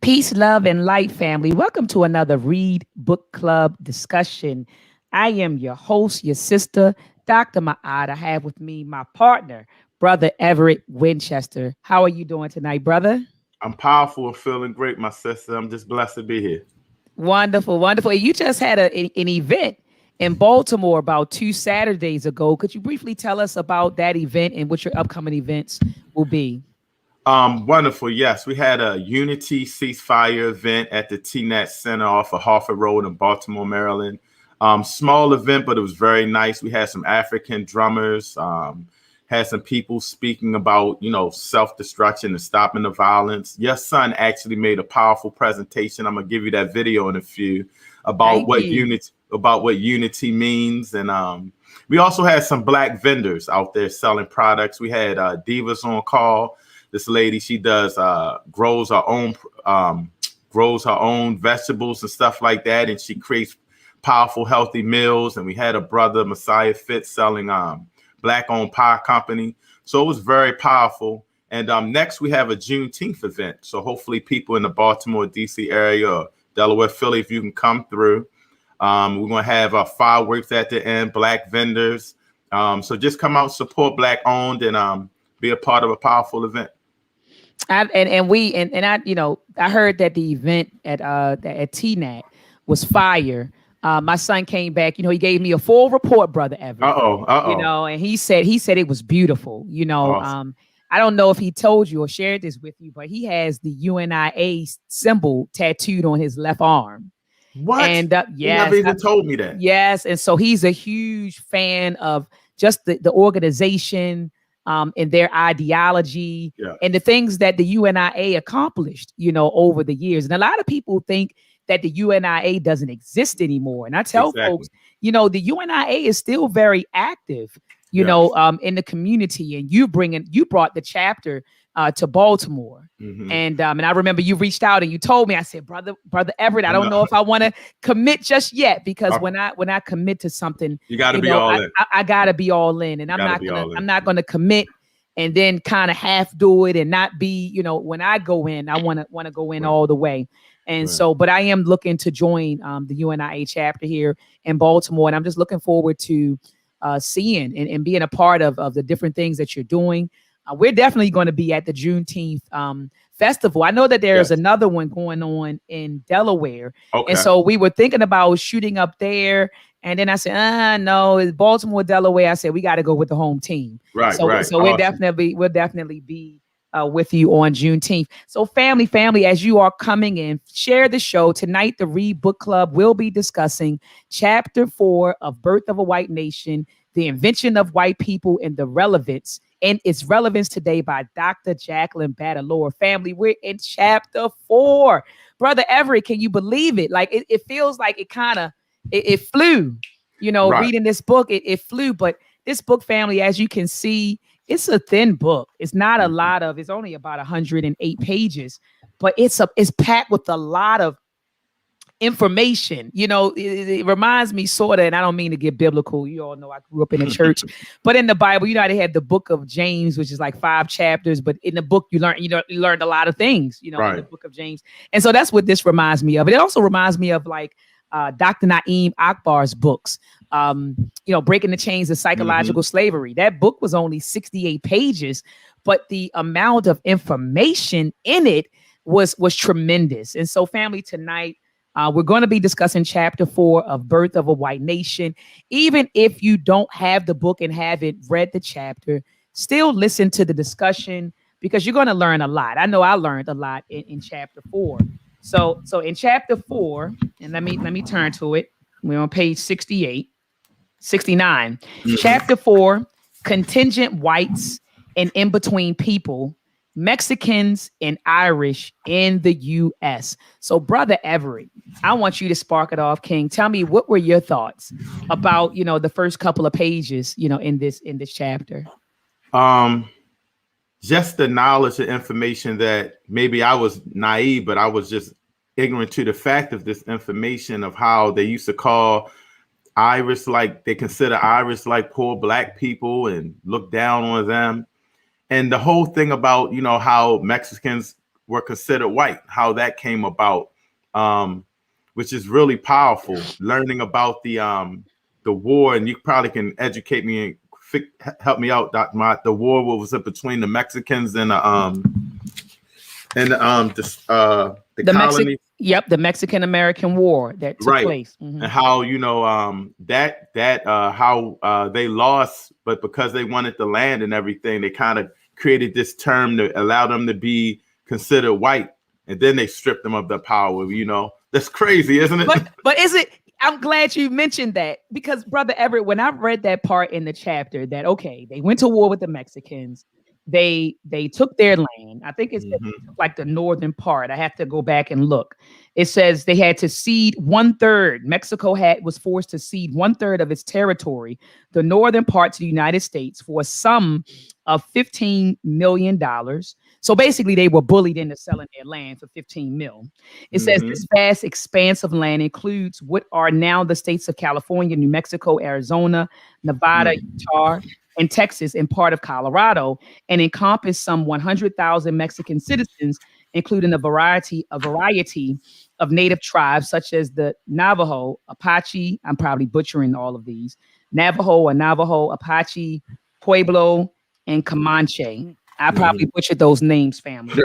Peace, love, and light, family. Welcome to another Read Book Club discussion. I am your host, your sister, Dr. Ma'ad. I have with me my partner, Brother Everett Winchester. How are you doing tonight, brother? I'm powerful and feeling great, my sister. I'm just blessed to be here. Wonderful, wonderful. You just had an event in Baltimore about 2 Saturdays ago. Could you briefly tell us about that event and what your upcoming events will be? Wonderful. Yes, we had a Unity ceasefire event at the TNAT Center off of Harford Road in Baltimore, Maryland. Small event, but it was very nice. We had some African drummers, had some people speaking about, self-destruction and stopping the violence. Your son actually made a powerful presentation. I'm gonna give you that video in a few about Thank what you. unity means, and we also had some black vendors out there selling products. We had Divas on call. This lady, she does grows her own vegetables and stuff like that, and she creates powerful, healthy meals. And we had a brother, Messiah Fit, selling black-owned pie company. So it was very powerful. And next we have a Juneteenth event. So hopefully people in the Baltimore, D.C. area, or Delaware, Philly, if you can come through. We're going to have fireworks at the end, black vendors. So just come out, support black owned, and be a part of a powerful event. I heard that the event at TNAT was fire. My son came back. He gave me a full report, brother Everett. And he said it was beautiful. Awesome. I don't know if he told you or shared this with you, but he has the UNIA symbol tattooed on his left arm. What? And You never even told me that. yes, and so he's a huge fan of just the organization, and their ideology, Yeah. and the things that the UNIA accomplished, over the years. And a lot of people think that the UNIA doesn't exist anymore. And I tell folks, Exactly. the UNIA is still very active, Yes. in the community. And you brought the chapter to Baltimore. Hmm. And I remember you reached out and you told me, I said, brother Everett, I I don't know. know if I want to commit just yet, because Uh, when I commit to something, You got to be all in. I gotta be all in, and You got to be all in. I'm not gonna commit and then kind of half do it and not be, when I go in, I want to go in Right. all the way. And Right. so, but I am looking to join the UNIA chapter here in Baltimore, and I'm just looking forward to seeing and being a part of the different things that you're doing. We're definitely going to be at the Juneteenth festival. I know that there's Yes. another one going on in Delaware, and Okay. so we were thinking about shooting up there. And then I said, no, it's Baltimore, Delaware. I said we got to go with the home team. Right. So Right. so Awesome. we'll definitely be with you on Juneteenth. So family, as you are coming in, share the show tonight. The Read Book Club will be discussing Chapter 4 of Birth of a White Nation: The Invention of White People and its relevance today, by Dr. Jacqueline Battalora. Family, we're in Chapter 4. Brother Everett, can you believe it? Like it feels like it flew. Right. Reading this book, it flew. But this book, family, as you can see, it's a thin book. It's not a Mhm. lot of. It's only about 108 pages, but it's packed with a lot of information. It reminds me sort of, and I don't mean to get biblical. You all know I grew up in a church, but in the Bible, how they had the book of James, which is like 5 chapters. But in the book, you learned a lot of things. In the Right. book of James, and so that's what this reminds me of. It also reminds me of like Dr. Naeem Akbar's books. Breaking the Chains of Hmm. Psychological Slavery. That book was only 68 pages, but the amount of information in it was tremendous. And so, family, tonight we're going to be discussing Chapter 4 of Birth of a White Nation. Even if you don't have the book and haven't read the chapter, still listen to the discussion, because you're going to learn a lot. I know I learned a lot in Chapter 4. So in Chapter 4, and let me turn to it. We're on page 68, 69. Hmm. Chapter 4: Contingent Whites and In Between People, Mexicans and Irish in the U.S. So, Brother Everett, I want you to spark it off, King. Tell me, what were your thoughts about the first couple of pages in this chapter? Um, just the knowledge and information that maybe I was naive, but I was just ignorant to the fact of this information of how they used to call Irish, like they consider Irish like poor black people and look down on them. And the whole thing about, how Mexicans were considered white, how that came about, which is really powerful. Learning about the war, and you probably can educate me and help me out, Dr. Mott. The war was it between the Mexicans and the colony. Yep, the Mexican American War that took place. And how how they lost, but because they wanted the land and everything, they kind of created this term to allow them to be considered white, and then they stripped them of their power. That's crazy, isn't it? But is it? I'm glad you mentioned that, because Brother Everett, when I read that part in the chapter, that they went to war with the Mexicans. They took their land. I think it's like the northern part. I have to go back and look. It says they had to cede 1/3. Mexico was forced to cede 1/3 of its territory, the northern part, to the United States for a sum of $15 million. So basically, they were bullied into selling their land for 15 mil. It says this vast expanse of land includes what are now the states of California, New Mexico, Arizona, Nevada, Utah, and Texas, and part of Colorado, and encompass some 100,000 Mexican citizens, including a variety of native tribes such as the Navajo, Apache. I'm probably butchering all of these. Navajo, Apache, Pueblo, and Comanche. I probably butchered those names, family.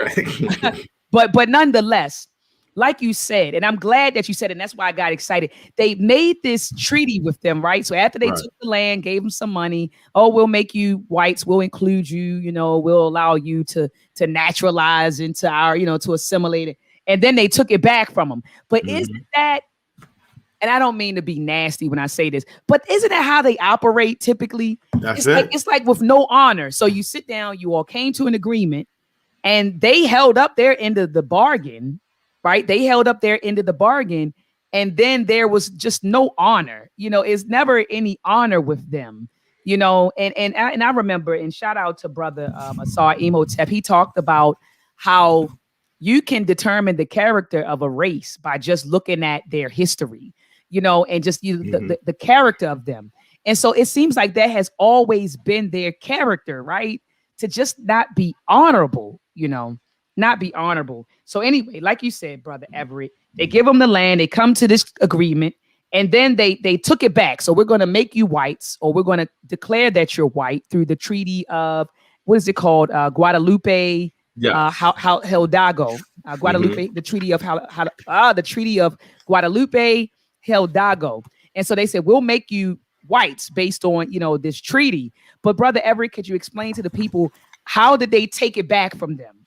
but nonetheless, like you said, and I'm glad that you said it, and that's why I got excited. They made this treaty with them, right? So after they took the land, gave them some money. Oh, we'll make you whites. We'll include you. We'll allow you to naturalize into our, to assimilate it. And then they took it back from them. But isn't that? And I don't mean to be nasty when I say this, but isn't that how they operate typically? It's like with no honor. So you sit down, you all came to an agreement, and they held up their end of the bargain, right? They held up their end of the bargain, and then there was just no honor. It's never any honor with them. And I remember, and shout out to Brother Asar Imhotep, he talked about how you can determine the character of a race by just looking at their history. And just the character of them. And so it seems like that has always been their character, right? To just not be honorable, not be honorable. So anyway, like you said, Brother Everett, they give them the land, they come to this agreement, and then they took it back. So we're going to make you whites, or we're going to declare that you're white through the treaty of, what is it called? Guadalupe. Hidalgo, Guadalupe, the treaty of the treaty of Guadalupe Hidalgo. And so they said, we'll make you whites based on, this treaty. But Brother Everett, could you explain to the people, how did they take it back from them?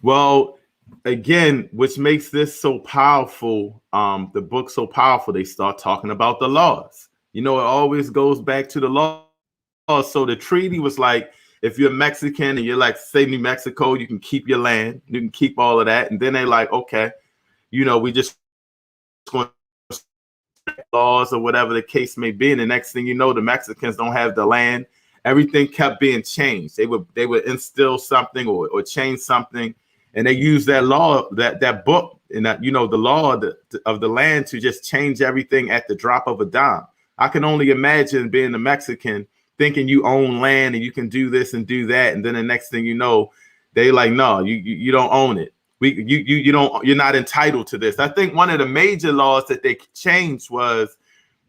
Well, again, which makes this so powerful, the book so powerful, they start talking about the laws. It always goes back to the law. So the treaty was like, if you're Mexican and you're like, say, New Mexico, you can keep your land, you can keep all of that. And then they like, okay, we just going to laws or whatever the case may be. And the next thing you know, the Mexicans don't have the land. Everything kept being changed. They would instill something or change something. And they use that law, that book, and that, the law of the land to just change everything at the drop of a dime. I can only imagine being a Mexican, thinking you own land and you can do this and do that, and then the next thing you know, they like, no, you don't own it. You're not entitled to this. I think one of the major laws that they changed was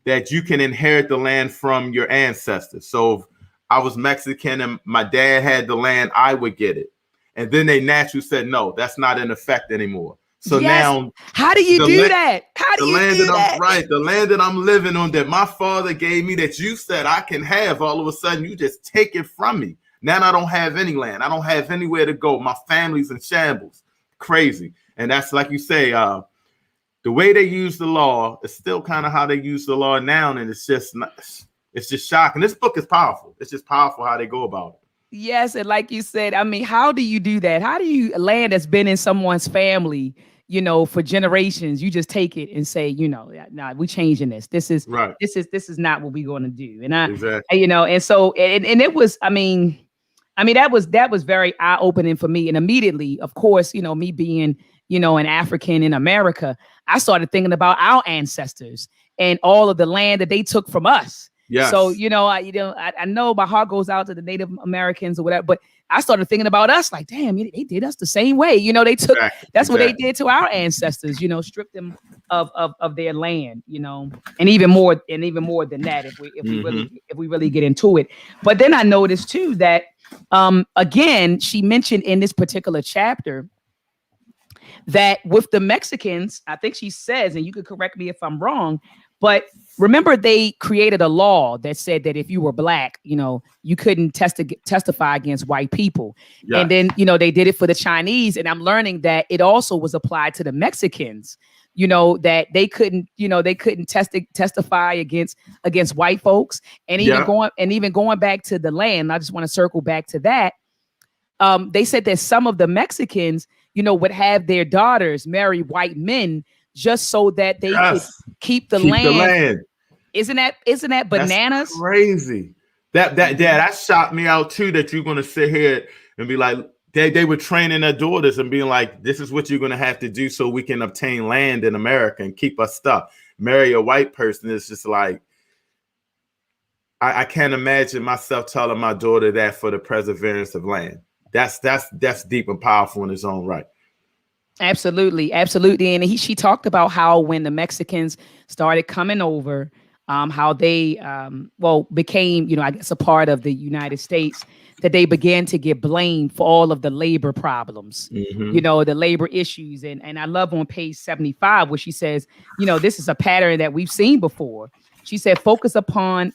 that you can inherit the land from your ancestors. So if I was Mexican and my dad had the land, I would get it. And then they naturally said, no, that's not in effect anymore. So now, how do you do that? How do you do that? Right, the land that I'm living on, that my father gave me, that you said I can have, all of a sudden you just take it from me. Now I don't have any land. I don't have anywhere to go. My family's in shambles. Crazy. And that's, like you say, the way they use the law is still kind of how they use the law now, and it's just shocking. This book is powerful. It's just powerful how they go about it. Yes, and like you said, I mean, how do you do that? How do you, land that's been in someone's family, for generations, you just take it and say, nah, we're changing this. This is right. This is not what we're going to do. And and so and it was, I mean, that was very eye-opening for me. And immediately, of course, me being, an African in America, I started thinking about our ancestors and all of the land that they took from us. Yes. So, I know my heart goes out to the Native Americans or whatever, but I started thinking about us like, damn, they did us the same way. They took, that's what they did to our ancestors, stripped them of their land, and even more than that, if we really get into it. But then I noticed too that, again, she mentioned in this particular chapter that with the Mexicans, I think she says, and you could correct me if I'm wrong, but remember they created a law that said that if you were black, you couldn't testify against white people. Yes. And then, they did it for the Chinese. And I'm learning that it also was applied to the Mexicans, that they couldn't testify against white folks. And even going back to the land, I just want to circle back to that. They said that some of the Mexicans, would have their daughters marry white men just so that they could keep the land. Isn't that bananas? That's crazy. That shocked me out too, that you're gonna sit here and be like, they were training their daughters and being like, this is what you're gonna have to do so we can obtain land in America and keep us stuck. Marry a white person is just like, I can't imagine myself telling my daughter that for the perseverance of land. That's deep and powerful in its own right. Absolutely. And she talked about how when the Mexicans started coming over, how they became, I guess, a part of the United States, that they began to get blamed for all of the labor problems, the labor issues. And I love on page 75 where she says, this is a pattern that we've seen before. She said, focus upon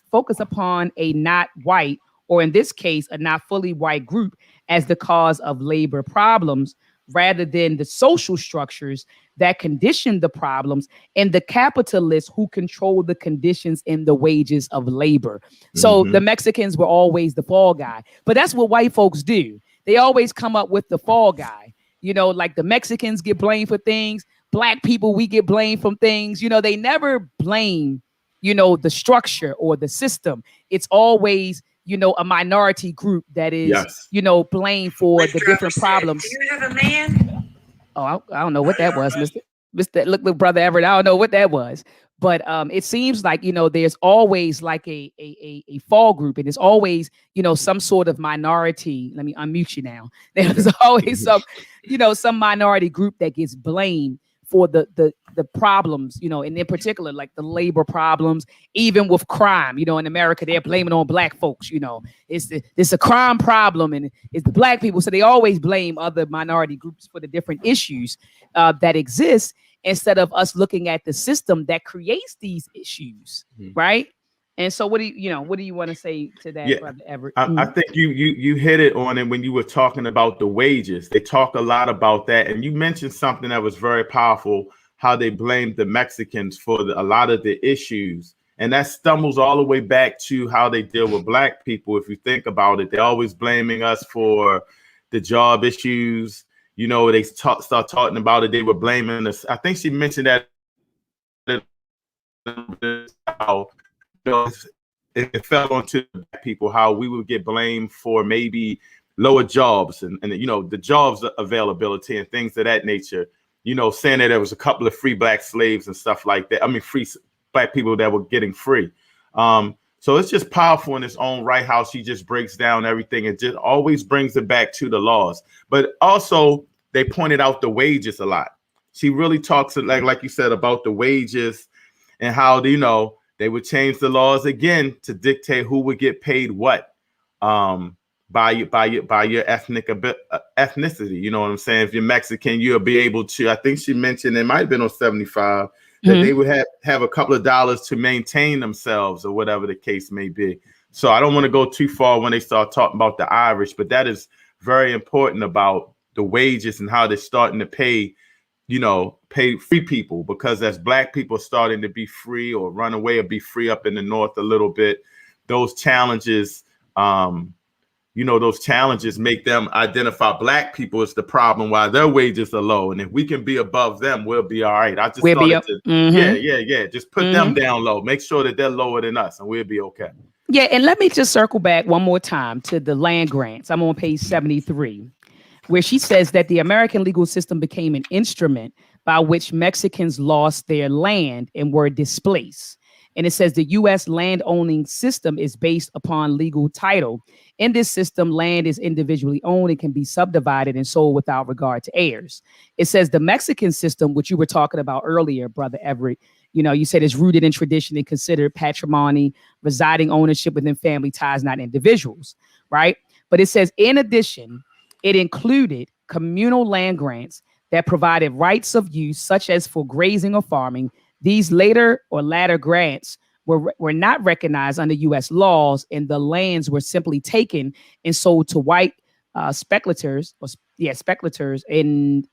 a not white, or in this case, a not fully white group as the cause of labor problems, rather than the social structures that condition the problems and the capitalists who control the conditions and the wages of labor. So the Mexicans were always the fall guy, but that's what white folks do. They always come up with the fall guy, like the Mexicans get blamed for things. Black people, we get blamed from things, they never blame, the structure or the system. It's always, a minority group that is, blamed for the different problems. Do you have a man? Oh, I don't know what that was, Mr. Look, brother Everett. I don't know what that was, but it seems like there's always like a fall group, and it's always some sort of minority. Let me unmute you now. There's always some minority group that gets blamed for the problems, and in particular, like the labor problems, even with crime, in America, they're blaming on black folks, it's a crime problem and it's the black people. So they always blame other minority groups for the different issues that exist, instead of us looking at the system that creates these issues. Right. And so what do you want to say to that, Brother Everett? I think you hit it on it when you were talking about the wages. They talk a lot about that. And you mentioned something that was very powerful, how they blamed the Mexicans for a lot of the issues. And that stumbles all the way back to how they deal with black people. If you think about it, they're always blaming us for the job issues. They start talking about it. They were blaming us. I think she mentioned that how it fell onto black people, how we would get blamed for maybe lower jobs and the jobs availability and things of that nature, saying that there was a couple of free black slaves and stuff like that. I mean, free black people that were getting free. So it's just powerful in its own right, how she just breaks down everything and just always brings it back to the laws. But also they pointed out the wages a lot. She really talks like you said about the wages and how, they would change the laws again to dictate who would get paid what by your ethnicity. You know what I'm saying? If you're Mexican, you'll be able to. I think she mentioned, it might have been on 75, that they would have a couple of dollars to maintain themselves or whatever the case may be. So I don't want to go too far when they start talking about the Irish, but that is very important about the wages and how they're starting to pay free people, because as black people starting to be free or run away or be free up in the north a little bit, those challenges make them identify black people as the problem while their wages are low. And if we can be above them, we'll be all right. I just just put them down low, make sure that they're lower than us, and we'll be okay. Yeah, and let me just circle back one more time to the land grants. I'm on page 73. Where she says that the American legal system became an instrument by which Mexicans lost their land and were displaced. And it says the U.S. land owning system is based upon legal title. In this system, land is individually owned and can be subdivided and sold without regard to heirs. It says the Mexican system, which you were talking about earlier, Brother Everett, you said it's rooted in tradition and considered patrimony, residing ownership within family ties, not individuals, right? But it says, in addition, it included communal land grants that provided rights of use, such as for grazing or farming. These latter grants were not recognized under U.S. laws, and the lands were simply taken and sold to white speculators and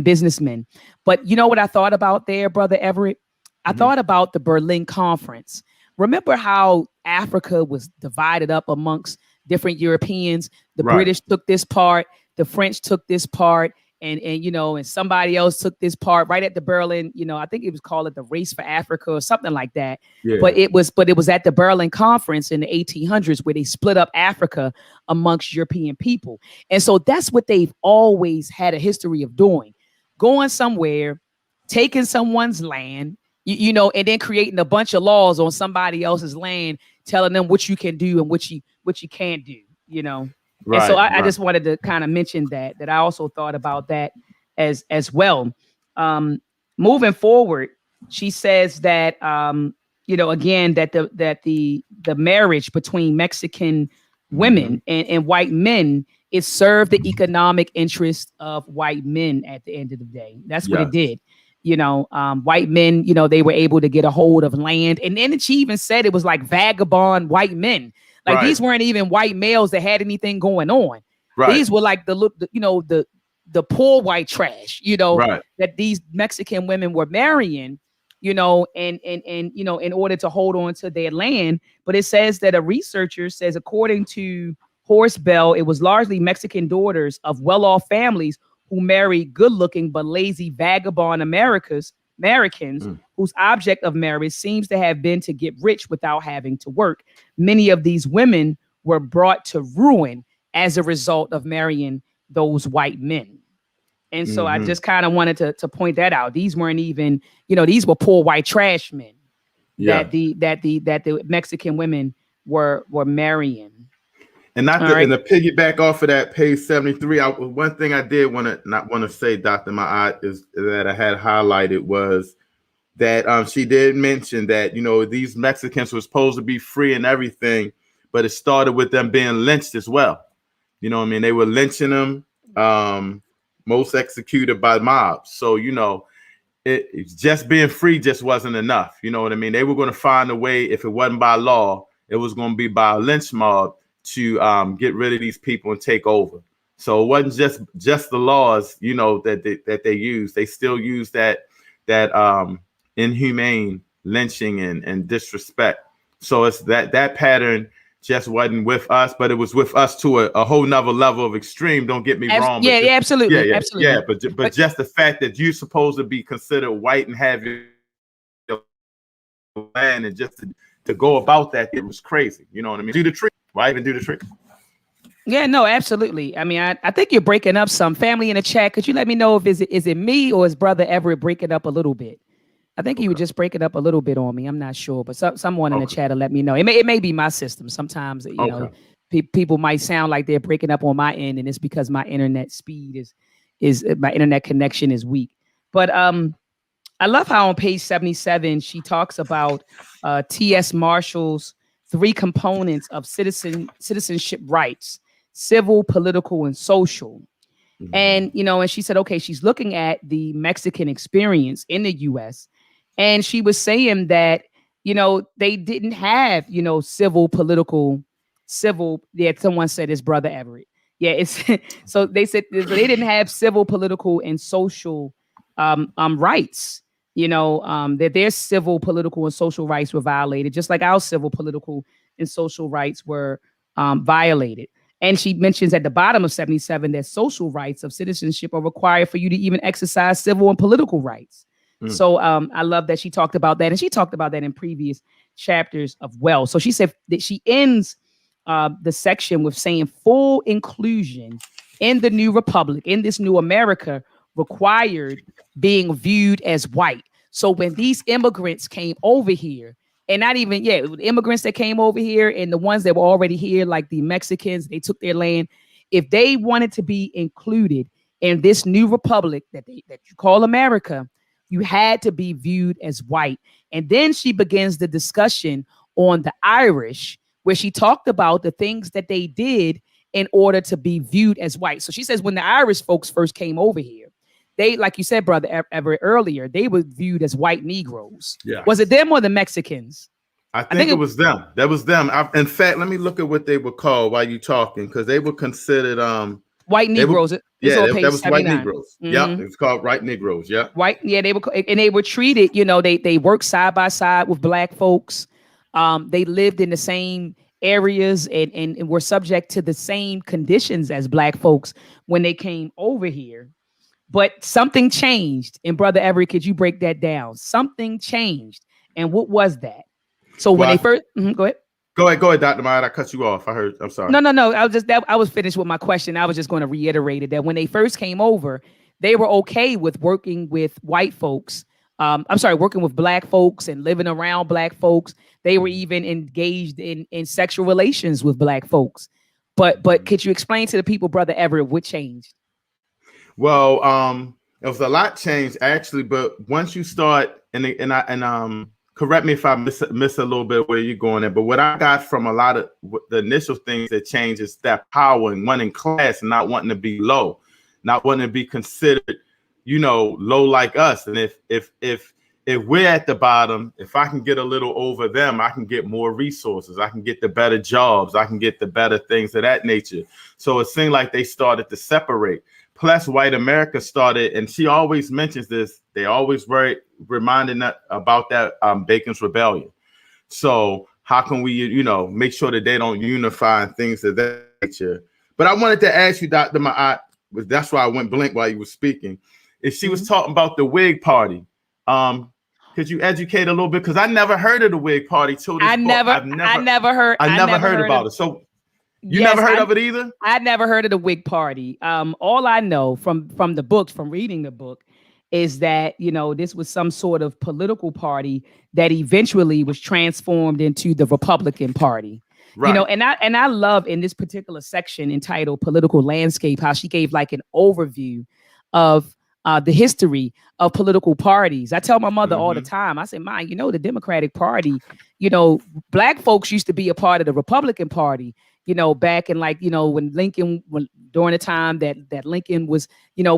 businessmen. But you know what I thought about there, Brother Everett? I thought about the Berlin Conference. Remember how Africa was divided up amongst different Europeans? The British took this part, the French took this part, and somebody else took this part right at the Berlin, I think it was called the Race for Africa or something like that. Yeah. But it was at the Berlin Conference in the 1800s where they split up Africa amongst European people. And so that's what they've always had a history of doing, going somewhere, taking someone's land, and then creating a bunch of laws on somebody else's land, telling them what you can do and what you can't do, Right, and so I just wanted to kind of mention that I also thought about that as well. Moving forward, she says that again that the marriage between Mexican women and white men, it served the economic interest of white men at the end of the day. That's what it did. White men, they were able to get a hold of land, and then she even said it was like vagabond white men. Like these weren't even white males that had anything going on. Right. These were like the poor white trash, that these Mexican women were marrying, and in order to hold on to their land. But it says that a researcher says, according to Horace Bell, it was largely Mexican daughters of well-off families who married good-looking but lazy vagabond Americans whose object of marriage seems to have been to get rich without having to work. Many of these women were brought to ruin as a result of marrying those white men. And so I just kind of wanted to point that out. These weren't even, these were poor white trash men that the Mexican women were marrying. And and to piggyback off of that, page 73, one thing I did want to say, Dr. Ma'at, is that I had highlighted was that she did mention that, these Mexicans were supposed to be free and everything, but it started with them being lynched as well. They were lynching them, most executed by mobs. So, it's just being free just wasn't enough. You know what I mean? They were going to find a way, if it wasn't by law, it was going to be by a lynch mob to get rid of these people and take over. So it wasn't just the laws, that they use. They still use that inhumane lynching and disrespect. So it's that pattern just wasn't with us, but it was with us to a whole nother level of extreme. Don't get me wrong. Yeah, absolutely. Absolutely. Yeah, but just the fact that you're supposed to be considered white and have your land, and just to go about that, it was crazy. You know what I mean? Do the trick. Why even do the trick? Yeah, no, absolutely. I mean, I think you're breaking up some. Family in the chat, could you let me know if is it me or is Brother Everett breaking up a little bit? I think you were just breaking up a little bit on me. I'm not sure, but someone in the chat will let me know. It may be my system. Sometimes people might sound like they're breaking up on my end, and it's because my internet speed is my internet connection is weak. But I love how on page 77 she talks about T.S. Marshall's 3 components of citizenship rights: civil, political, and social. And and she said, okay, she's looking at the Mexican experience in the U.S. And she was saying that, they didn't have, civil, political, civil. Yeah, someone said it's Brother Everett. Yeah, it's so they said they didn't have civil, political, and social rights. That their civil, political, and social rights were violated, just like our civil, political, and social rights were violated. And she mentions at the bottom of 77 that social rights of citizenship are required for you to even exercise civil and political rights. So I love that she talked about that. And she talked about that in previous chapters of well. So she said that she ends the section with saying full inclusion in the new republic, in this new America, required being viewed as white. So when these immigrants came over here and not even, yeah, the immigrants that came over here and the ones that were already here, like the Mexicans, they took their land. If they wanted to be included in this new republic that you call America, you had to be viewed as white. And then she begins the discussion on the Irish, where she talked about the things that they did in order to be viewed as white. So she says when the Irish folks first came over here, they, like you said, brother Everett, earlier, they were viewed as white Negroes. Yeah. Was it them or the Mexicans? I think it was them. That was them. In fact, let me look at what they were called while you talking, because they were considered white Negroes. That was white Negroes. Mm-hmm. Yeah, it was called white Negroes. Yeah, white. Yeah, they were treated. You know, they worked side by side with black folks. They lived in the same areas and were subject to the same conditions as black folks when they came over here. But something changed. And brother Everett, could you break that down? Something changed. And what was that? So when they first, go ahead. Go ahead, Dr. Maya. I cut you off. I'm sorry. No. I was finished with my question. I was just going to reiterate it, that when they first came over, they were okay with working with white folks. Working with black folks and living around black folks. They were even engaged in sexual relations with black folks. But could you explain to the people, brother Everett, what changed? Well, it was a lot changed actually, but once you start and correct me if I miss a little bit where you're going at, but what I got from a lot of the initial things that changed is that power and wanting class and not wanting to be low, not wanting to be considered, low like us. And if we're at the bottom, if I can get a little over them, I can get more resources. I can get the better jobs. I can get the better things of that nature. So it seemed like they started to separate. Plus, white America started, and she always mentions this, they always were reminding that about that Bacon's Rebellion. So how can we, make sure that they don't unify and things of that nature? But I wanted to ask you, Dr. Ma'at, that's why I went blank while you were speaking. If she was talking about the Whig Party, could you educate a little bit? Because I never heard of the Whig Party till this book. I never heard about it. So you never heard of it either? I never heard of the Whig Party. All I know from the books, from reading the book, is that, this was some sort of political party that eventually was transformed into the Republican Party. Right. And I love in this particular section entitled Political Landscape, how she gave like an overview of the history of political parties. I tell my mother all the time, I say, Ma, the Democratic Party, black folks used to be a part of the Republican Party, back in when Lincoln, during the time that Lincoln was,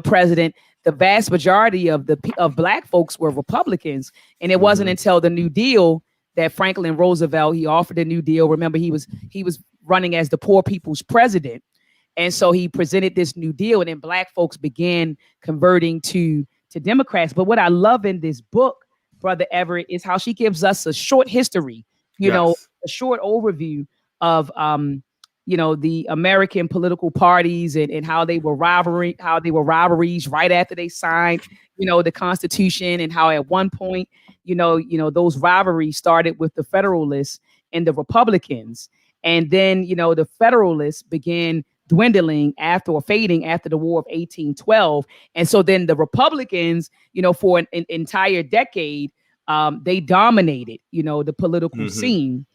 president, the vast majority of black folks were Republicans. And it wasn't until the New Deal that Franklin Roosevelt, he offered a New Deal. Remember, he was running as the poor people's president. And so he presented this New Deal, and then black folks began converting to Democrats. But what I love in this book, brother Everett, is how she gives us a short history, a short overview of the American political parties and how they were rivalries right after they signed, the Constitution, and how at one point, those rivalries started with the Federalists and the Republicans. And then, the Federalists began dwindling fading after the War of 1812. And so then the Republicans, for an entire decade, they dominated, the political scene.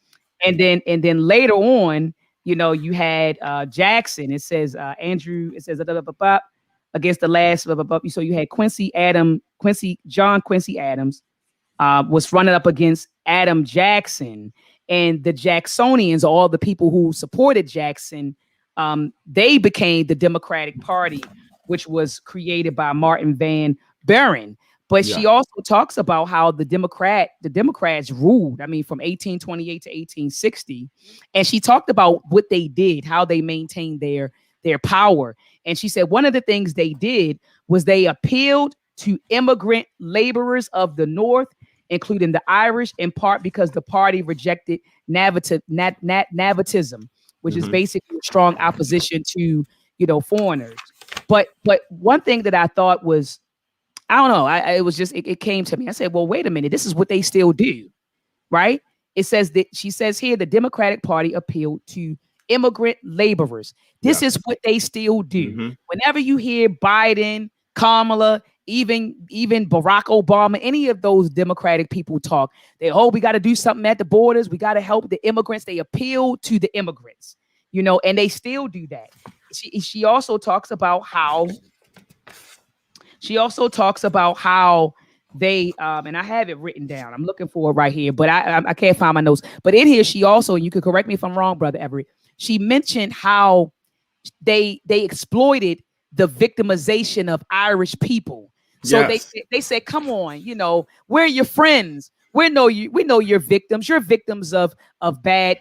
And then later on, you had Jackson. It says Andrew. It says against the last. So you had John Quincy Adams was running up against Adam Jackson, and the Jacksonians, all the people who supported Jackson, they became the Democratic Party, which was created by Martin Van Buren. But she also talks about how the Democrats ruled, from 1828 to 1860. And she talked about what they did, how they maintained their power. And she said one of the things they did was they appealed to immigrant laborers of the North, including the Irish, in part because the party rejected Navatism, which is basically a strong opposition to, foreigners. But one thing that I thought was, I don't know, it came to me. I said, well, wait a minute, this is what they still do, right? It says that she says here, the Democratic Party appealed to immigrant laborers. This is what they still do. Whenever you hear Biden, Kamala, even Barack Obama, any of those Democratic people talk, we got to do something at the borders. We got to help the immigrants. They appeal to the immigrants, and they still do that. She also talks about how they and I have it written down. I'm looking for it right here, but I can't find my notes. But in here, she also, and you can correct me if I'm wrong, Brother Everett, she mentioned how they exploited the victimization of Irish people. So Yes. they said, come on, we're your friends. We know you're victims. You're victims of bad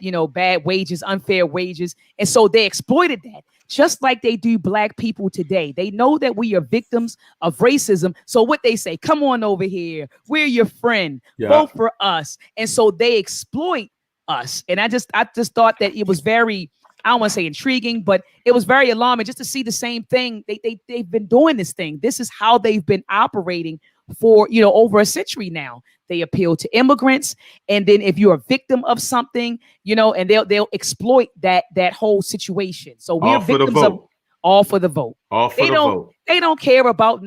wages, unfair wages. And so they exploited that, just like they do Black people today. They know that we are victims of racism. So what they say, come on over here. We're your friend. Yeah. Vote for us. And so they exploit us. And I just thought that it was very, I don't want to say intriguing, but it was very alarming just to see the same thing. They've been doing this thing. This is how they've been operating for, over a century now. They appeal to immigrants. And then if you're a victim of something, and they'll exploit that whole situation. So we're victims of all for the vote. All for the vote. They don't care about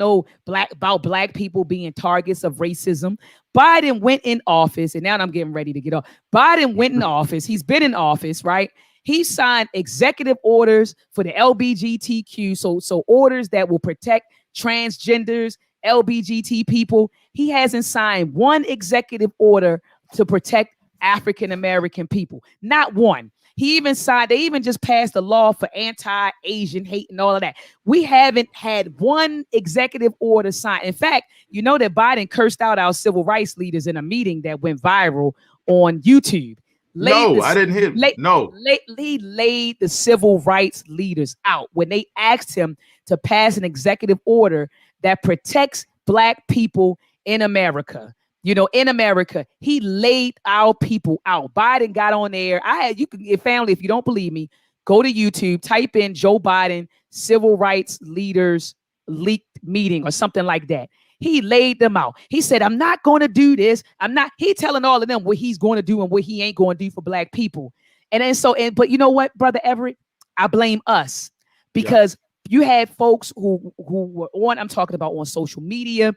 Black people being targets of racism. Biden went in office, and now I'm getting ready to get off. Biden went in office. He's been in office, right? He signed executive orders for the LGBTQ, so orders that will protect transgenders, LGBT people. He hasn't signed one executive order to protect African American people. Not one. They even just passed a law for anti-Asian hate and all of that. We haven't had one executive order signed. In fact, you know that Biden cursed out our civil rights leaders in a meeting that went viral on YouTube. I didn't hear. He laid the civil rights leaders out when they asked him to pass an executive order that protects Black people in America. In America, he laid our people out. Biden got on there. Family, if you don't believe me, go to YouTube, type in Joe Biden civil rights leaders leaked meeting or something like that. He laid them out. He said, I'm not going to do this. He telling all of them what he's going to do and what he ain't going to do for Black people. But you know what, Brother Everett? I blame us because you had folks who were I'm talking about on social media,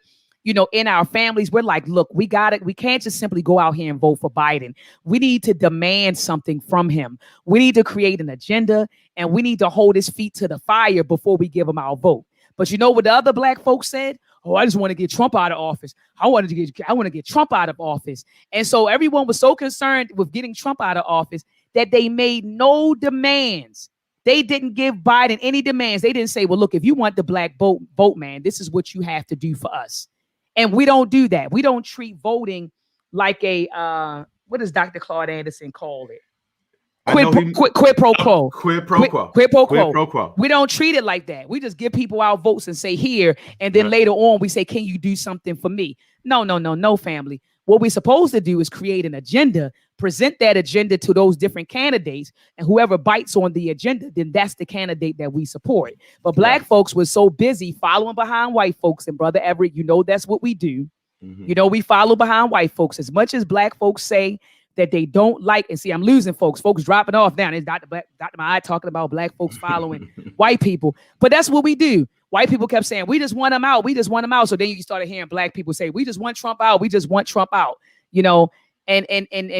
in our families. We're like, look, we got it. We can't just simply go out here and vote for Biden. We need to demand something from him. We need to create an agenda, and we need to hold his feet to the fire before we give him our vote. But you know what the other Black folks said? Oh, I just want to get Trump out of office. I want to get Trump out of office. And so everyone was so concerned with getting Trump out of office that they made no demands. They didn't give Biden any demands. They didn't say, well, look, if you want the Black vote, man, this is what you have to do for us. And we don't do that. We don't treat voting like a, what does Dr. Claude Anderson call it? Quid pro quo. Quid pro quo. Quid pro quo. We don't treat it like that. We just give people our votes and say here, and then later on we say, can you do something for me? No, family. What we're supposed to do is create an agenda, present that agenda to those different candidates, and whoever bites on the agenda, then that's the candidate that we support. But Black folks were so busy following behind white folks, and Brother Everett, that's what we do. Mm-hmm. We follow behind white folks. As much as Black folks say that they don't like, and see, I'm losing folks dropping off now. It's Dr. Mahai talking about Black folks following white people, but that's what we do. White people kept saying, we just want them out. We just want them out. So then you started hearing Black people say, we just want Trump out. We just want Trump out, and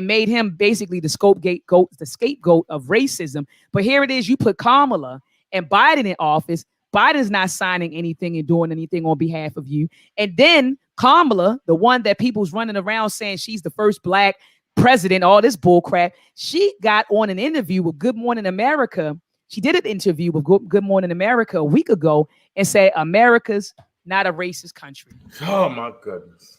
made him basically the scapegoat of racism. But here it is. You put Kamala and Biden in office. Biden's not signing anything and doing anything on behalf of you. And then Kamala, the one that people's running around saying she's the first Black president, all this bull crap. She got on an interview with Good Morning America. She did an interview with Good Morning America a week ago and said, America's not a racist country. Oh, my goodness.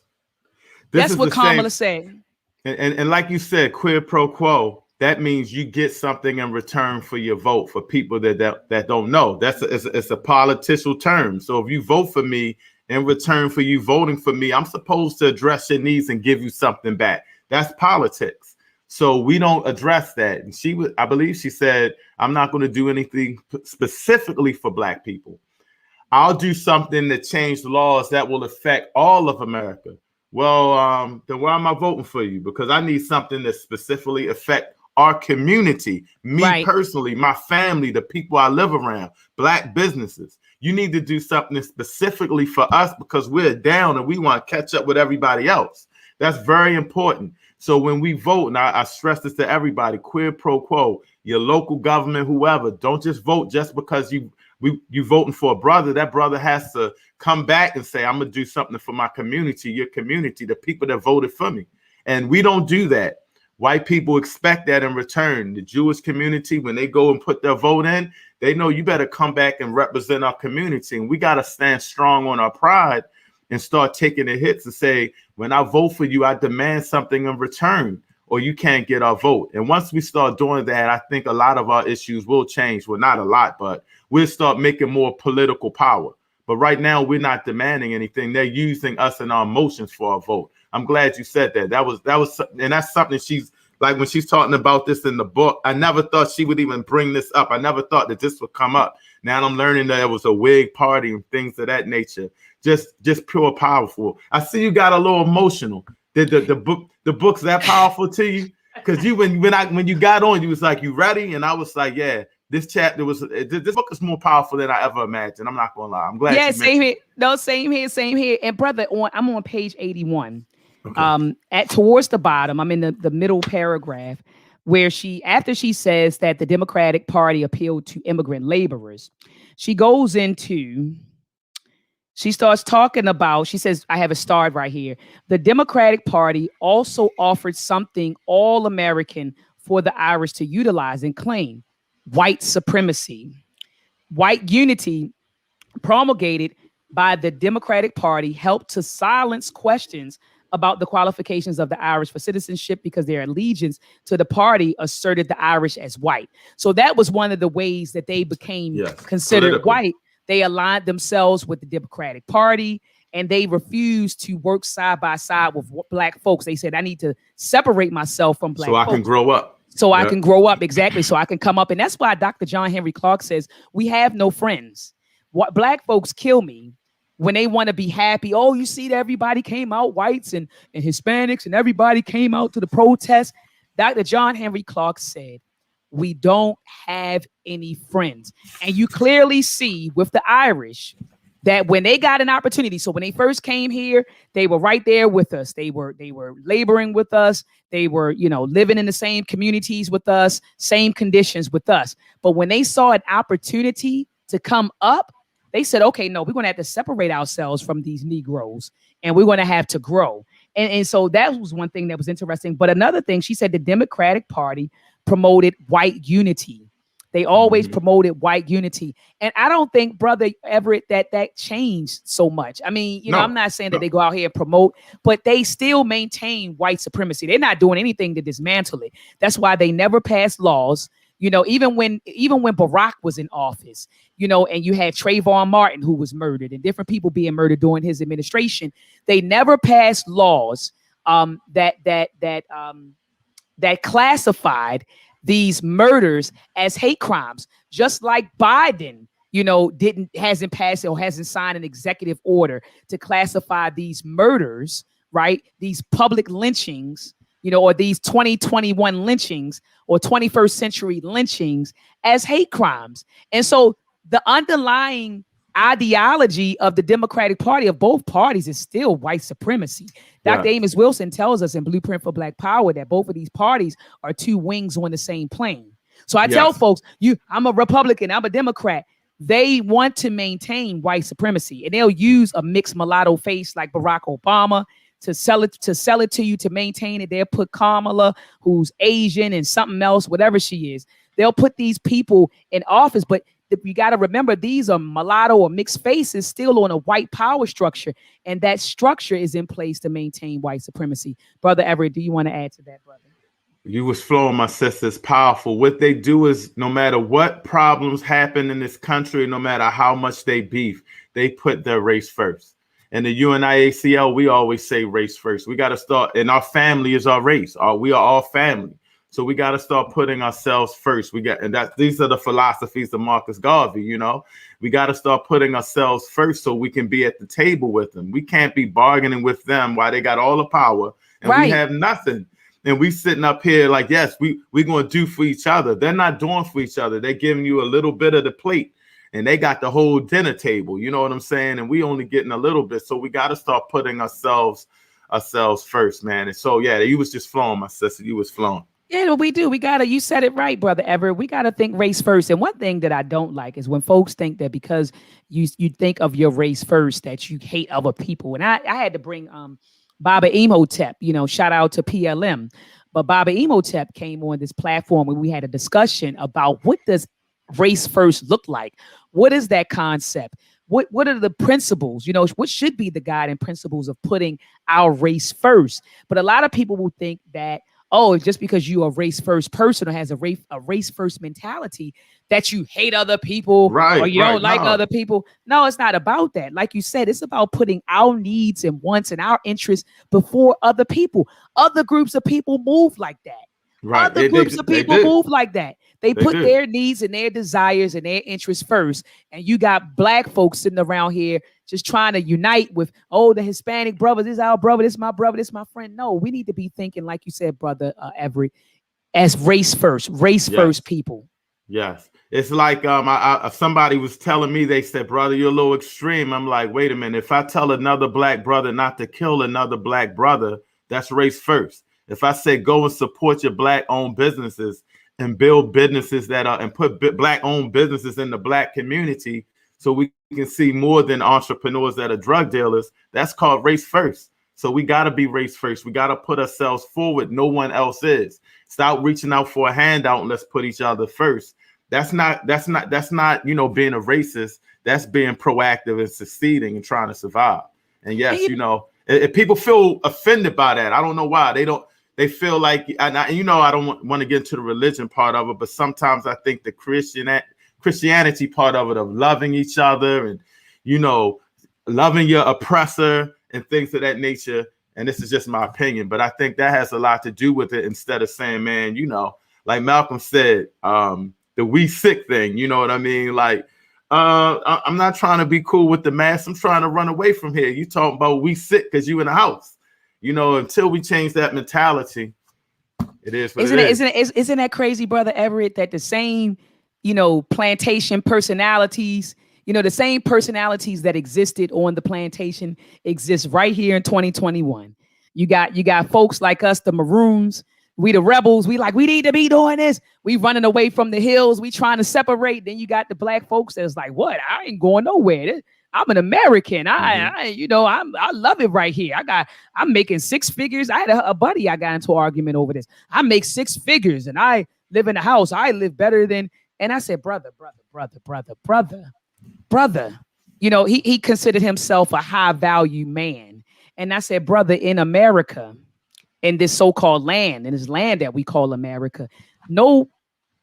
That's what Kamala said. And like you said, quid pro quo, that means you get something in return for your vote. For people that don't know, it's a political term. So if you vote for me, in return for you voting for me, I'm supposed to address your needs and give you something back. That's politics. So we don't address that. And I believe she said, I'm not going to do anything specifically for Black people. I'll do something to change the laws that will affect all of America. Well, then why am I voting for you? Because I need something that specifically affect our community, me personally, my family, the people I live around, Black businesses. You need to do something specifically for us because we're down and we want to catch up with everybody else. That's very important. So when we vote, and I stress this to everybody, quid pro quo, your local government, whoever, don't just vote just because you voting for a brother. That brother has to come back and say, I'm going to do something for my community, your community, the people that voted for me. And we don't do that. White people expect that in return. The Jewish community, when they go and put their vote in, they know you better come back and represent our community. And we got to stand strong on our pride and start taking the hits and say, when I vote for you, I demand something in return, or you can't get our vote. And once we start doing that, I think a lot of our issues will change. Well, not a lot, but we'll start making more political power. But right now, we're not demanding anything. They're using us and our emotions for our vote. I'm glad you said that. That was, and that's something she's like when she's talking about this in the book. I never thought she would even bring this up. I never thought that this would come up. Now I'm learning that it was a Whig party and things of that nature. Just pure powerful. I see you got a little emotional. Did the book's that powerful to you? Because you when you got on, you was like, you ready? And I was like, yeah. This book is more powerful than I ever imagined. I'm not gonna lie. I'm glad. Yeah, same here. No, same here. And brother, I'm on page 81. Okay. Towards the bottom, I'm in the middle paragraph where after she says that the Democratic Party appealed to immigrant laborers, she starts talking about, she says, I have a start right here. The Democratic Party also offered something all-American for the Irish to utilize and claim: white supremacy. White unity promulgated by the Democratic Party helped to silence questions about the qualifications of the Irish for citizenship because their allegiance to the party asserted the Irish as white. So that was one of the ways that they became considered political. White. They aligned themselves with the Democratic Party, and they refused to work side by side with black folks. They said, I need to separate myself from black folks. So I can grow up. So I can grow up, exactly. So I can come up. And that's why Dr. John Henry Clark says, we have no friends. What black folks kill me when they want to be happy. Oh, you see that everybody came out, whites and Hispanics, and everybody came out to the protest. Dr. John Henry Clark said, we don't have any friends. And you clearly see with the Irish that when they got an opportunity, so when they first came here, they were right there with us. They were laboring with us. They were, living in the same communities with us, same conditions with us. But when they saw an opportunity to come up, they said, okay, no, we're going to have to separate ourselves from these Negroes, and we're going to have to grow. And so that was one thing that was interesting. But another thing, she said the Democratic Party promoted white unity. They always promoted white unity. And I don't think, Brother Everett, that changed so much. I mean, I'm not saying that they go out here and promote, but they still maintain white supremacy. They're not doing anything to dismantle it. That's why they never passed laws. Even when Barack was in office, and you had Trayvon Martin, who was murdered, and different people being murdered during his administration, they never passed laws that classified these murders as hate crimes. Just like Biden, hasn't passed or hasn't signed an executive order to classify these murders, right? These public lynchings, or these 2021 lynchings or 21st century lynchings as hate crimes. And so the underlying ideology of the Democratic Party, of both parties, is still white supremacy. Dr. Amos Wilson tells us in Blueprint for Black Power that both of these parties are two wings on the same plane. So I tell folks, I'm a Republican, I'm a Democrat. They want to maintain white supremacy, and they'll use a mixed mulatto face like Barack Obama to sell it to you to maintain it. They'll put Kamala, who's Asian, and something else, whatever she is. They'll put these people in office, but you got to remember, these are mulatto or mixed faces still on a white power structure, and that structure is in place to maintain white supremacy. Brother Everett, do you want to add to that, brother? You was flowing, my sister. It's powerful. What they do is, no matter what problems happen in this country, no matter how much they beef, they put their race first. And the UNIACL, we always say race first. We got to start, and our family is our race. We are all family. So we got to start putting ourselves first. These are the philosophies of Marcus Garvey. We got to start putting ourselves first so we can be at the table with them. We can't be bargaining with them while they got all the power and we have nothing. And we sitting up here like, yes, we're going to do for each other. They're not doing for each other. They're giving you a little bit of the plate. and they got the whole dinner table. You know what I'm saying? And we only getting a little bit. So we got to start putting ourselves first, man. And so, yeah, you was just flowing, my sister. You was flowing. Yeah, we do. We gotta. You said it right, brother Everett. We gotta think race first. And one thing that I don't like is when folks think that because you think of your race first that you hate other people. And I had to bring Baba Emotep. Shout out to PLM. But Baba Emotep came on this platform and we had a discussion about what does race first look like. What is that concept? What are the principles? What should be the guiding principles of putting our race first? But a lot of people will think that, oh, just because you are a race first person or has a race first mentality that you hate other people, right, or you don't like other people. No, it's not about that. Like you said, it's about putting our needs and wants and our interests before other people. Other groups of people move like that. Right. Other groups of people move like that. They put their needs and their desires and their interests first. And you got black folks sitting around here just trying to unite with, oh, the Hispanic brother, this is our brother, this is my brother, this is my friend. No, we need to be thinking, like you said, brother Everett, as race first people. Yes. It's like somebody was telling me, they said, brother, you're a little extreme. I'm like, wait a minute. If I tell another black brother not to kill another black brother, that's race first. If I say go and support your black-owned businesses and build businesses that are and put black-owned businesses in the black community so we can see more than entrepreneurs that are drug dealers, that's called race first. So we got to be race first. We got to put ourselves forward. No one else is. Stop reaching out for a handout and let's put each other first. That's not, being a racist. That's being proactive and succeeding and trying to survive. And yes, if people feel offended by that, I don't know why. They feel like, I don't want to get into the religion part of it, but sometimes I think the Christianity part of it, of loving each other and, loving your oppressor and things of that nature. And this is just my opinion, but I think that has a lot to do with it, instead of saying, man, like Malcolm said, the we sick thing, you know what I mean? Like, I'm not trying to be cool with the mass. I'm trying to run away from here. You talking about we sick because you in the house. Until we change that mentality, it is what isn't that crazy, brother Everett, that the same, plantation personalities, the same personalities that existed on the plantation exist right here in 2021. You got folks like us, the Maroons, we the rebels, we need to be doing this. We running away from the hills, we trying to separate. Then you got the black folks that's like, what? I ain't going nowhere. I'm an American. I love it right here. I'm making six figures. I had a buddy, I got into an argument over this. I make six figures and I live in a house. I live better than, and I said, brother. He considered himself a high value man. And I said, brother, in America, in this so-called land, in this land that we call America, no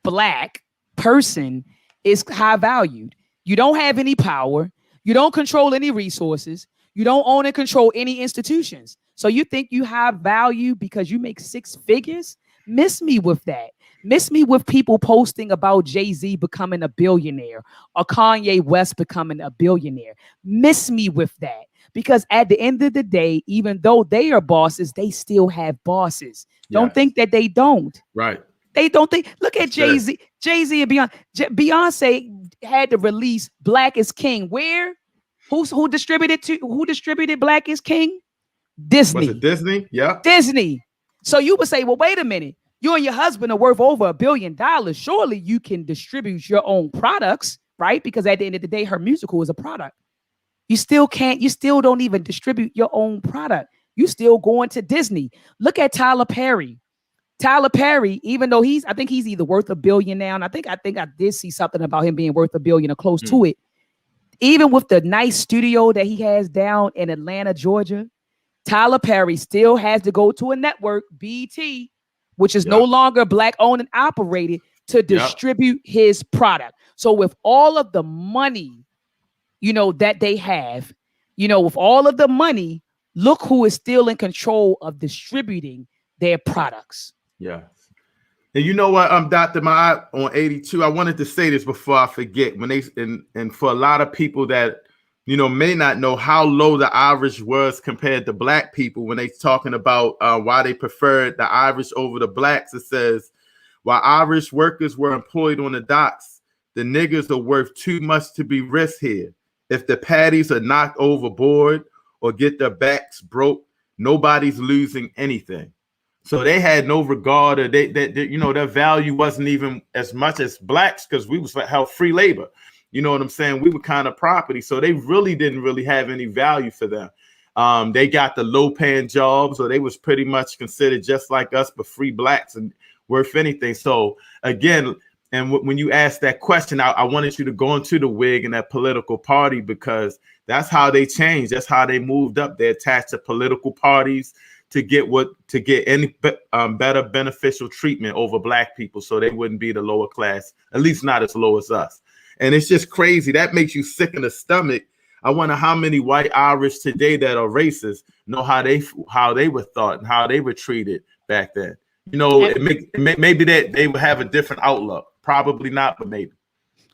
black person is high valued. You don't have any power. You don't control any resources. You don't own and control any institutions. So you think you have value because you make six figures? Miss me with that. Miss me with people posting about Jay-Z becoming a billionaire or Kanye West becoming a billionaire. Miss me with that. Because at the end of the day, even though they are bosses, they still have bosses. Yes. Don't think that they don't. Right. They don't think. Look at Jay-Z. Jay-Z and Beyonce. Beyonce had to release Black is King. Where? Who distributed Black is King? Disney. Was it Disney? Yeah. Disney. So you would say, well, wait a minute. You and your husband are worth over $1 billion. Surely you can distribute your own products, right? Because at the end of the day, her musical is a product. You still can't. You still don't even distribute your own product. You still going to Disney. Look at Tyler Perry. Tyler Perry, even though I think he's either worth $1 billion now, and I think I did see something about him being worth $1 billion or close to it. Even with the nice studio that he has down in Atlanta, Georgia, Tyler Perry still has to go to a network, BET, which is no longer black owned and operated, to distribute his product. So with all of the money, that they have, with all of the money, look who is still in control of distributing their products. Yes. And you know what, Dr. Ma'at on 82, I wanted to say this before I forget. When they and for a lot of people that may not know how low the Irish was compared to black people, when they talking about why they preferred the Irish over the blacks, it says while Irish workers were employed on the docks, The niggas are worth too much to be risked here. If the patties are knocked overboard or get their backs broke, nobody's losing anything. So they had no regard, or they you know, their value wasn't even as much as blacks, because we was held free labor. You know what I'm saying? We were kind of property, so they really didn't really have any value for them. They got the low paying jobs, or they was pretty much considered just like us, but free blacks and worth anything. So again, and when you asked that question, I wanted you to go into the Whig and that political party, because that's how they changed. That's how they moved up. They attached to political parties to get any better beneficial treatment over black people, so they wouldn't be the lower class, at least not as low as us. And it's just crazy. That makes you sick in the stomach. I wonder how many white Irish today that are racist know how they were thought and how they were treated back then. You know, maybe that they would have a different outlook. Probably not, but maybe.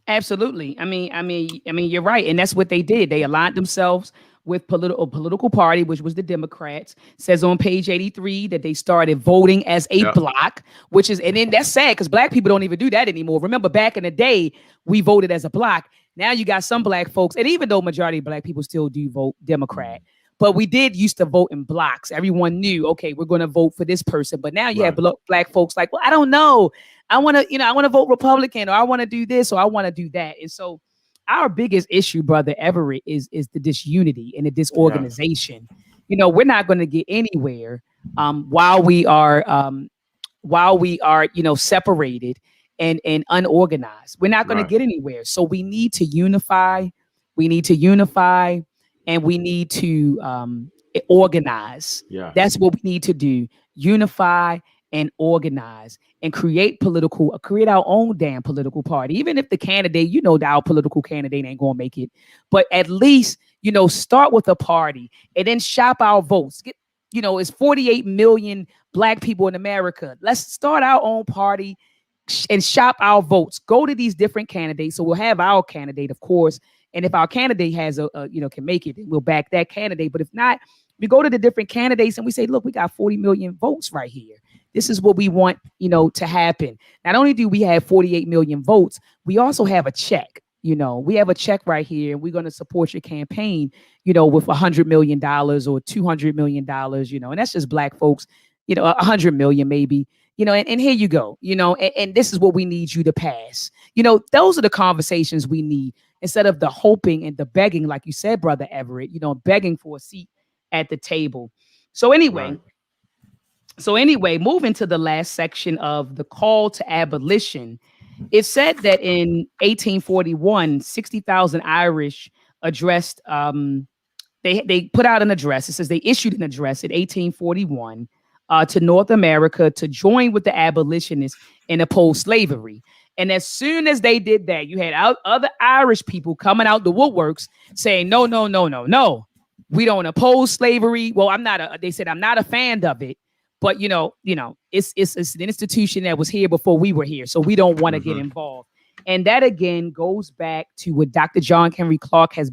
Absolutely. I mean, you're right, and that's what they did. They aligned themselves with political party, which was the Democrats. Says on page 83 that they started voting as a block, which is, and then that's sad because black people don't even do that anymore. Remember, back in the day, we voted as a block. Now you got some black folks, and even though majority of black people still do vote Democrat, but we did used to vote in blocks. Everyone knew, okay, we're going to vote for this person. But now you have black folks like, well, I don't know. I want to vote Republican, or I want to do this, or I want to do that. And so our biggest issue, brother Everett, is the disunity and the disorganization. You know, we're not going to get anywhere while we are separated and unorganized. We're not going to get anywhere. So we need to unify. We need to unify, and we need to organize. Yeah. That's what we need to do. Unify and organize and create our own damn political party. Even if the candidate, our political candidate ain't going to make it, but at least, start with a party and then shop our votes. It's 48 million black people in America. Let's start our own party and shop our votes. Go to these different candidates. So we'll have our candidate, of course. And if our candidate has can make it, we'll back that candidate. But if not, we go to the different candidates and we say, look, we got 40 million votes right here. This is what we want, to happen. Not only do we have 48 million votes, we also have a check. We have a check right here, and we're going to support your campaign, with $100 million or $200 million, and that's just black folks, 100 million maybe, and here you go, and this is what we need you to pass. Those are the conversations we need instead of the hoping and the begging, like you said, brother Everett, begging for a seat at the table. So anyway, moving to the last section of the call to abolition, it said that in 1841, 60,000 Irish addressed, they put out an address. It says they issued an address in 1841 to North America to join with the abolitionists and oppose slavery. And as soon as they did that, you had other Irish people coming out the woodworks saying, no, we don't oppose slavery. Well, they said, I'm not a fan of it. But it's an institution that was here before we were here, so we don't want to get involved. And that again goes back to what Dr. John Henry Clarke has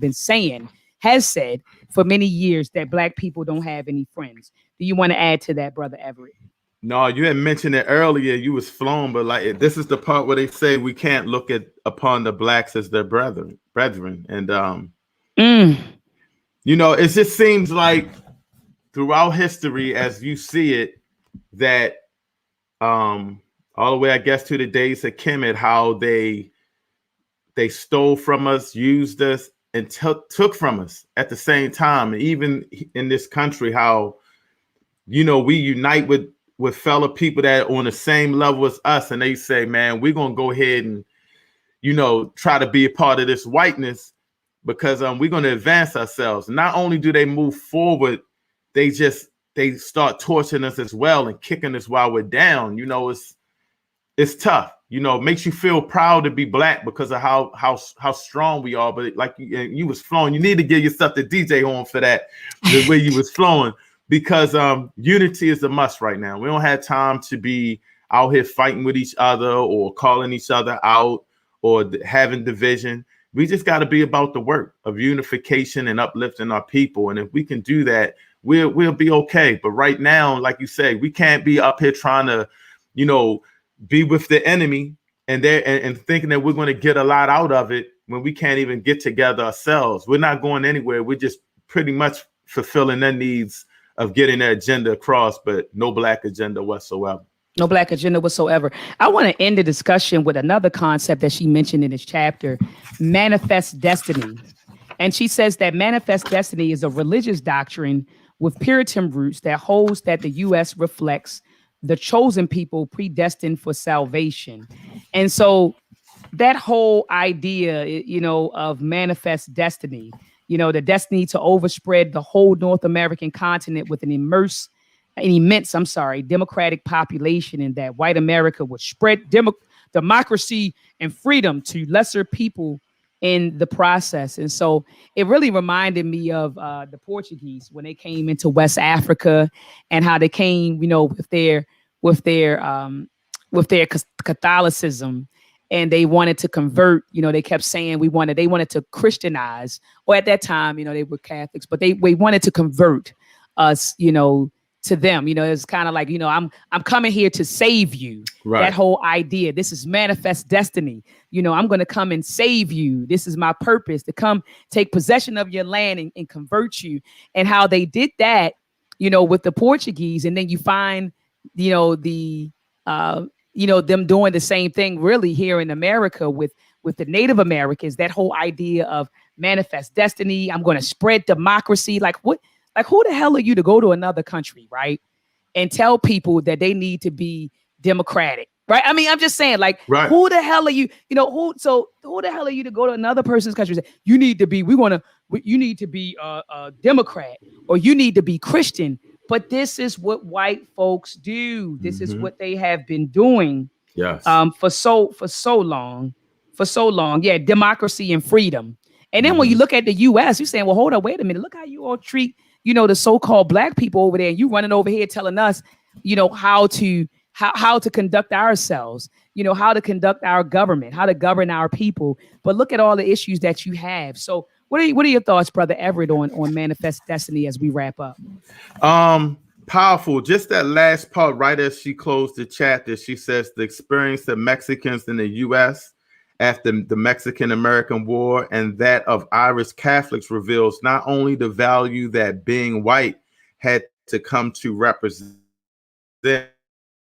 said for many years, that black people don't have any friends. Do you want to add to that, brother Everett? No, you had mentioned it earlier. You was flown, but like this is the part where they say we can't look upon the blacks as their brethren, and it just seems like, throughout history, as you see it, that all the way, I guess, to the days of Kemet, how they stole from us, used us, and took from us at the same time. And even in this country, how we unite with fellow people that are on the same level as us, and they say, man, we're gonna go ahead and try to be a part of this whiteness because we're gonna advance ourselves. Not only do they move forward, they start torturing us as well and kicking us while we're down. It's tough. It makes you feel proud to be black because of how strong we are. But like you was flowing, you need to give yourself the DJ horn for that, the way you was flowing, because unity is a must right now. We don't have time to be out here fighting with each other or calling each other out or having division. We just got to be about the work of unification and uplifting our people. And if we can do that, we'll be okay. But right now, like you say, we can't be up here trying to, be with the enemy and and thinking that we're going to get a lot out of it when we can't even get together ourselves. We're not going anywhere. We're just pretty much fulfilling their needs of getting their agenda across, but no Black agenda whatsoever. No Black agenda whatsoever. I want to end the discussion with another concept that she mentioned in this chapter, manifest destiny. And she says that manifest destiny is a religious doctrine with Puritan roots that holds that the U.S. reflects the chosen people predestined for salvation. And so that whole idea, of manifest destiny, the destiny to overspread the whole North American continent with an immense, democratic population, and that white America would spread democracy and freedom to lesser people in the process. And so it really reminded me of the Portuguese when they came into West Africa, and how they came, with their Catholicism, and they wanted to convert. They kept saying they wanted to Christianize, or at that time, they were Catholics, but they wanted to convert us, to them. It's kind of like, I'm coming here to save you. Right. That whole idea. This is manifest destiny. I'm going to come and save you. This is my purpose, to come take possession of your land and convert you. And how they did that, with the Portuguese. And then you find, them doing the same thing really here in America with the Native Americans. That whole idea of manifest destiny. I'm going to spread democracy. Like what? Like, who the hell are you to go to another country, right, and tell people that they need to be democratic, right? I mean, I'm just saying, like, right. Who the hell are you? Who the hell are you to go to another person's country and say, you need to be, you need to be a Democrat, or you need to be Christian? But this is what white folks do. This is what they have been doing. Yes. For so long. Yeah, democracy and freedom. And then when you look at the U.S., you're saying, well, hold on, wait a minute. Look how you all treat, the so-called Black people over there. And you running over here telling us, how to conduct ourselves, how to conduct our government, how to govern our people. But look at all the issues that you have. So what are your thoughts, Brother Everett, on manifest destiny as we wrap up? Powerful. Just that last part, right as she closed the chapter, she says the experience of Mexicans in the U.S. after the Mexican-American War and that of Irish Catholics reveals not only the value that being white had to come to represent, but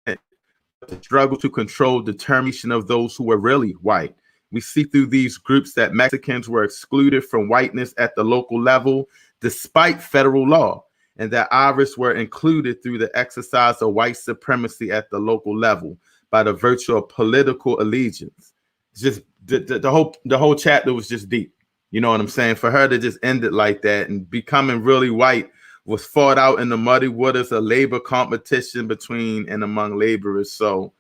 the struggle to control determination of those who were really white. We see through these groups that Mexicans were excluded from whiteness at the local level despite federal law, and that Irish were included through the exercise of white supremacy at the local level by the virtue of political allegiance. Just the whole chapter was just deep. You know what I'm saying? For her to just end it like that and becoming really white was fought out in the muddy waters of labor competition between and among laborers. So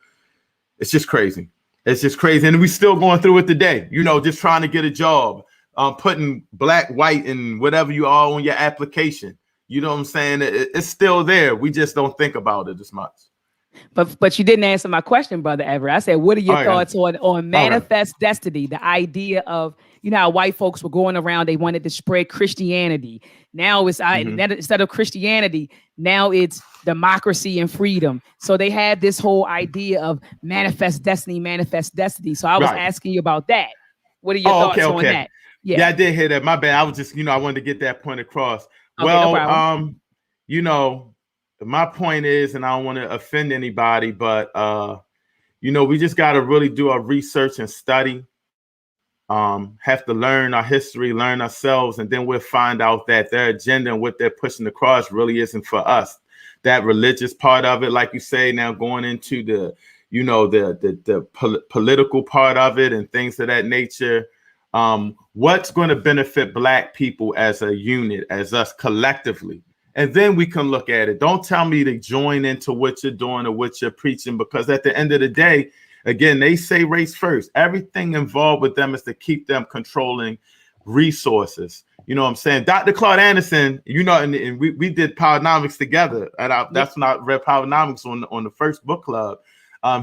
it's just crazy. It's just crazy. And we're still going through it today, just trying to get a job, putting black, white, and whatever you are on your application. You know what I'm saying? It's still there. We just don't think about it as much. But you didn't answer my question, Brother Everett. I said, what are your thoughts on manifest destiny? The idea of, how white folks were going around, they wanted to spread Christianity. Now it's instead of Christianity, now it's democracy and freedom. So they had this whole idea of manifest destiny. So I was asking you about that. What are your thoughts on that? Yeah, I did hear that. My bad. I was just, I wanted to get that point across. Okay, no my point is, and I don't want to offend anybody, but we just got to really do our research and study. Have to learn our history, learn ourselves, and then we'll find out that their agenda and what they're pushing across really isn't for us. That religious part of it, like you say, now going into the political part of it and things of that nature. What's going to benefit Black people as a unit, as us collectively? And then we can look at it. Don't tell me to join into what you're doing or what you're preaching, because at the end of the day, again, they say race first. Everything involved with them is to keep them controlling resources. You know what I'm saying? Dr. Claude Anderson, and we did Powernomics together. That's when I read Powernomics on the first book club.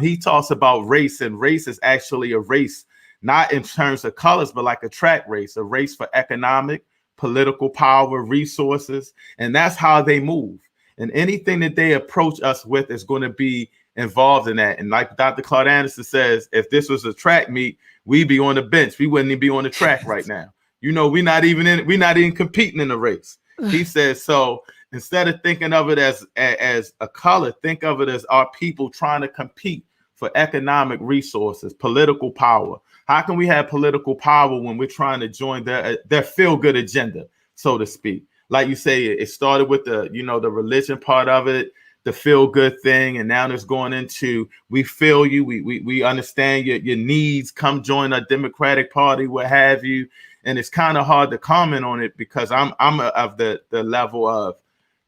He talks about race, and race is actually a race, not in terms of colors, but like a track race, a race for economic, political power, resources. And that's how they move. And anything that they approach us with is going to be involved in that. And like Dr. Claude Anderson says, if this was a track meet, we'd be on the bench. We wouldn't even be on the track right now. We're not even competing in the race. He says, so instead of thinking of it as a color, think of it as our people trying to compete for economic resources, political power. How can we have political power when we're trying to join their feel-good agenda, so to speak? Like you say, it started with the religion part of it, the feel-good thing, and now it's going into we feel you, we understand your needs. Come join a Democratic Party, what have you. And it's kind of hard to comment on it because I'm of the level of,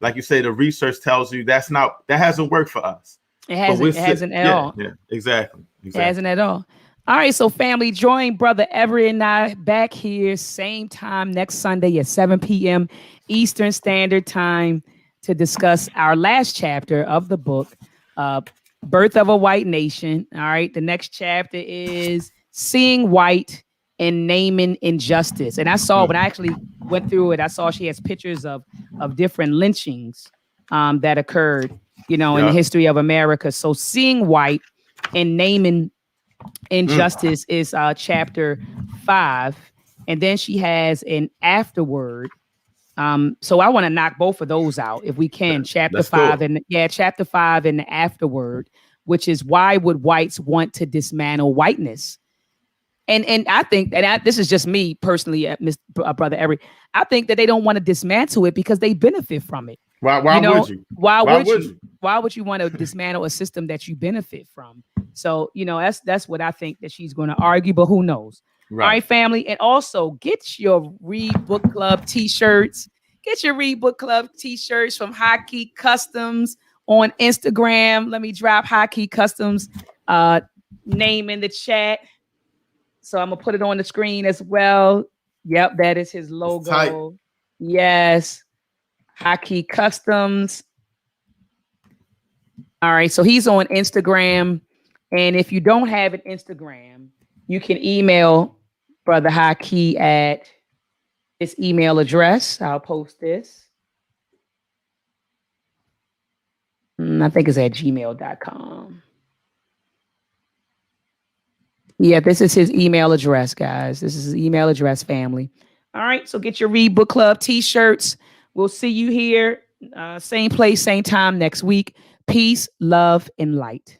like you say, the research tells you that hasn't worked for us. It hasn't at all. Yeah, exactly. It hasn't at all. All right, so family, join Brother Everett and I back here same time next Sunday at 7 p.m. Eastern Standard Time to discuss our last chapter of the book, Birth of a White Nation. All right, the next chapter is Seeing White and Naming Injustice. And I saw when I actually went through it, I saw she has pictures of different lynchings that occurred, in the history of America. So Seeing White and Naming Injustice is chapter 5. And then she has an afterword. So I want to knock both of those out if we can. Chapter 5 and chapter 5 and the afterword, which is why would whites want to dismantle whiteness? And I think, this is just me personally, Brother Everett, I think that they don't want to dismantle it because they benefit from it. Why would you? Why would you want to dismantle a system that you benefit from? So, that's what I think that she's going to argue, but who knows? Right. All right, family. And also get your Read Book Club t-shirts. Get your Read Book Club t-shirts from Hockey Customs on Instagram. Let me drop Hockey Customs name in the chat. So I'm going to put it on the screen as well. Yep, that is his logo. Yes. Hockey Customs. All right, so he's on Instagram. And if you don't have an Instagram, you can email Brother Hockey at his email address. I'll post this. I think it's at gmail.com. Yeah, this is his email address, guys. This is his email address, family. All right, so get your Read Book Club t-shirts. We'll see you here, same place, same time next week. Peace, love, and light.